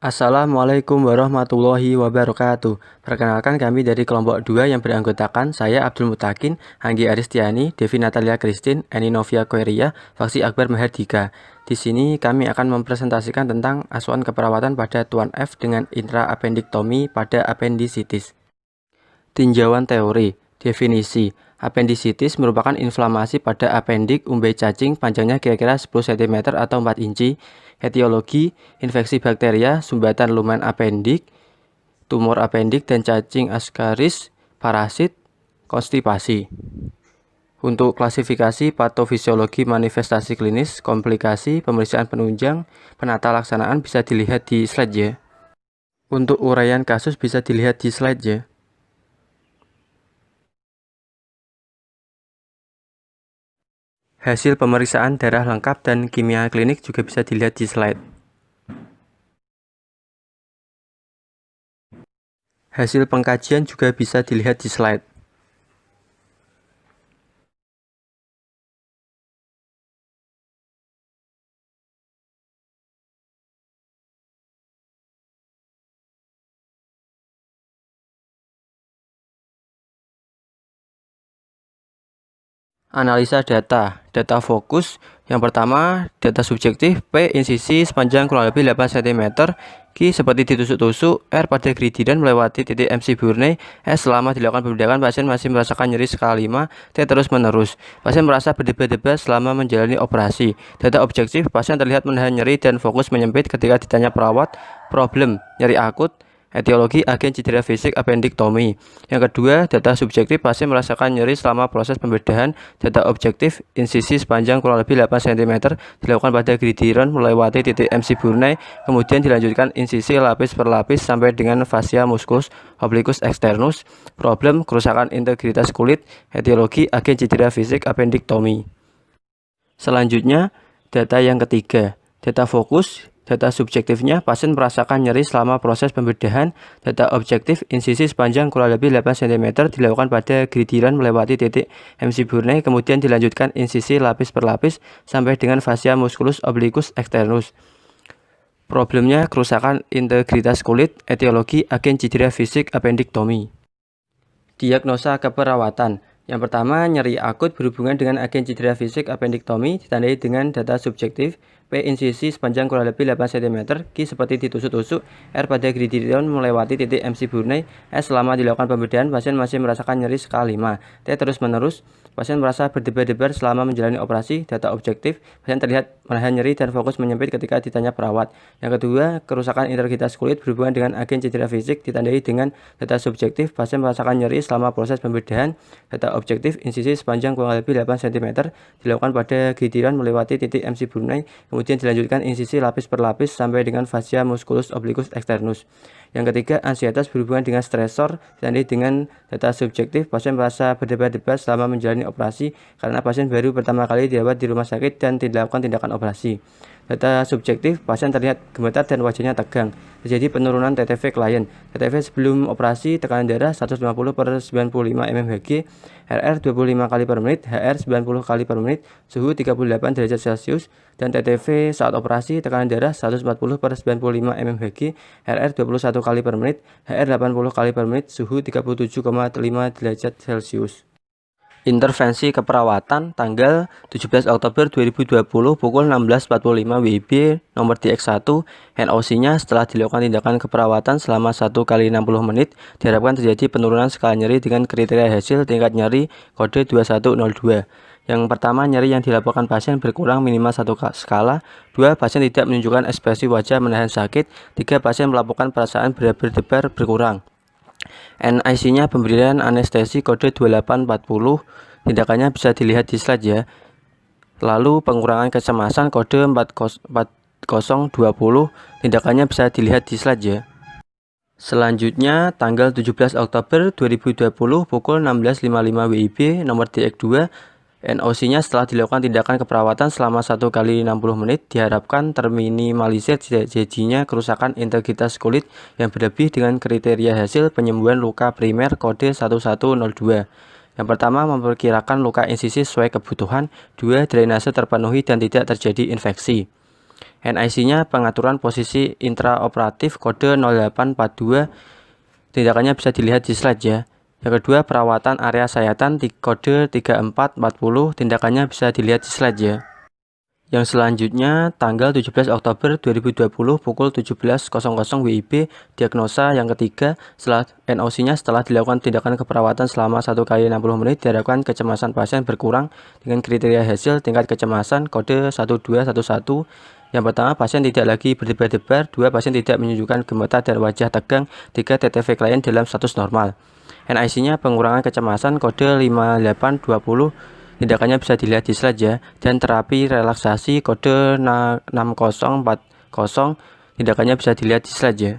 Assalamualaikum warahmatullahi wabarakatuh. Perkenalkan kami dari kelompok 2 yang beranggotakan saya Abdul Mutakin, Anggi Aristiani, Devi Natalia Christine, Eni Novia Koeria, Faksi Akbar Mahardika. Di sini kami akan mempresentasikan tentang asuhan keperawatan pada tuan F dengan intraapendiktomi pada apendisitis. Tinjauan teori. Definisi. Apendisitis merupakan inflamasi pada apendik umbai cacing panjangnya kira-kira 10 cm atau 4 inci. Etiologi, infeksi bakteria, sumbatan lumen apendik, tumor apendik dan cacing ascaris, parasit, konstipasi. Untuk klasifikasi patofisiologi manifestasi klinis, komplikasi, pemeriksaan penunjang, penata laksanaan bisa dilihat di slide ya. Untuk uraian kasus bisa dilihat di slide ya. Hasil pemeriksaan darah lengkap dan kimia klinik juga bisa dilihat di slide. Hasil pengkajian juga bisa dilihat di slide. Analisa data fokus. Yang pertama, data subjektif, P insisi sepanjang kurang lebih 8 cm, Q seperti ditusuk-tusuk, R pada grididen melewati titik MC Burney, S selama dilakukan pembedakan pasien masih merasakan nyeri skala 5, T terus menerus. Pasien merasa berdebar-debar selama menjalani operasi. Data objektif, pasien terlihat menahan nyeri dan fokus menyempit ketika ditanya perawat. Problem, nyeri akut. Etiologi agen cedera fisik apendiktomi. Yang kedua, data subjektif, pasien merasakan nyeri selama proses pembedahan. Data objektif, insisi sepanjang kurang lebih 8 cm dilakukan pada gridiron melewati titik MC Burney, kemudian dilanjutkan insisi lapis per lapis sampai dengan fascia musculus obliquus externus. Problem, kerusakan integritas kulit. Etiologi agen cedera fisik apendiktomi. Selanjutnya, data yang ketiga, data fokus. Data subjektifnya, pasien merasakan nyeri selama proses pembedahan. Data objektif, insisi sepanjang kurang lebih 8 cm dilakukan pada gridiron melewati titik MC Burney, kemudian dilanjutkan insisi lapis per lapis sampai dengan fascia musculus obliquus externus. Problemnya, kerusakan integritas kulit. Etiologi agen cedera fisik apendiktomi. Diagnosa keperawatan. Yang pertama, nyeri akut berhubungan dengan agen cedera fisik apendiktomi ditandai dengan data subjektif, P insisi sepanjang kurang lebih 8 cm, Q seperti ditusuk-tusuk, R pada gridiron melewati titik MC Burney, S selama dilakukan pembedahan pasien masih merasakan nyeri skala 5, T terus menerus, pasien merasa berdebar-debar selama menjalani operasi. Data objektif, pasien terlihat menahan nyeri dan fokus menyempit ketika ditanya perawat. Yang kedua, kerusakan integritas kulit berhubungan dengan agen cedera fisik ditandai dengan data subjektif, pasien merasakan nyeri selama proses pembedahan. Data objektif, insisi sepanjang kurang lebih 8 cm dilakukan pada gridiron melewati titik MC Burney, kemudian dilanjutkan insisi lapis per lapis sampai dengan fascia musculus obliquus externus. Yang ketiga, ansietas berhubungan dengan stresor ditandai dengan data subjektif, pasien merasa berdebar-debar selama menjalani operasi karena pasien baru pertama kali dirawat di rumah sakit dan tidak dilakukan tindakan operasi. Data subjektif, pasien terlihat gemetar dan wajahnya tegang. Terjadi penurunan TTV klien. TTV sebelum operasi, tekanan darah 150/95 mmHg, RR 25 kali per menit, HR 90 kali per menit, suhu 38 derajat Celcius, dan TTV saat operasi, tekanan darah 140/95 mmHg, RR 21 kali per menit, HR 80 kali per menit, suhu 37,5 derajat Celcius. Intervensi keperawatan tanggal 17 Oktober 2020 pukul 16.45 WIB nomor DX1. NOC-nya setelah dilakukan tindakan keperawatan selama 1 kali 60 menit diharapkan terjadi penurunan skala nyeri dengan kriteria hasil tingkat nyeri kode 2102. Yang pertama, nyeri yang dilaporkan pasien berkurang minimal 1 skala. 2. Pasien tidak menunjukkan ekspresi wajah menahan sakit. 3. Pasien melaporkan perasaan berdebar berkurang. NIC-nya pemberian anestesi kode 2840. Tindakannya bisa dilihat di slide ya. Lalu pengurangan kecemasan kode 4020. Tindakannya bisa dilihat di slide ya. Selanjutnya tanggal 17 Oktober 2020 pukul 16.55 WIB nomor DX2. NOC-nya setelah dilakukan tindakan keperawatan selama 1 kali 60 menit diharapkan terminimalisir terjadinya kerusakan integritas kulit yang berlebih dengan kriteria hasil penyembuhan luka primer kode 1102. Yang pertama, memperkirakan luka insisi sesuai kebutuhan. 2. Drainase terpenuhi dan tidak terjadi infeksi. NIC-nya pengaturan posisi intraoperatif kode 0842, tindakannya bisa dilihat di slide ya. Yang kedua, perawatan area sayatan kode 3440, tindakannya bisa dilihat di slide ya. Yang selanjutnya, tanggal 17 Oktober 2020 pukul 17.00 WIB, diagnosa yang ketiga, setelah NOC-nya setelah dilakukan tindakan keperawatan selama 1 kali 60 menit, diharapkan kecemasan pasien berkurang dengan kriteria hasil tingkat kecemasan kode 1211. Yang pertama, pasien tidak lagi berdebar-debar. 2, pasien tidak menunjukkan gemetar dan wajah tegang. 3, TTV klien dalam status normal. NIC-nya pengurangan kecemasan kode 5820, tindakannya bisa dilihat di slide ya. Dan terapi relaksasi kode 6040, tindakannya bisa dilihat di slide ya.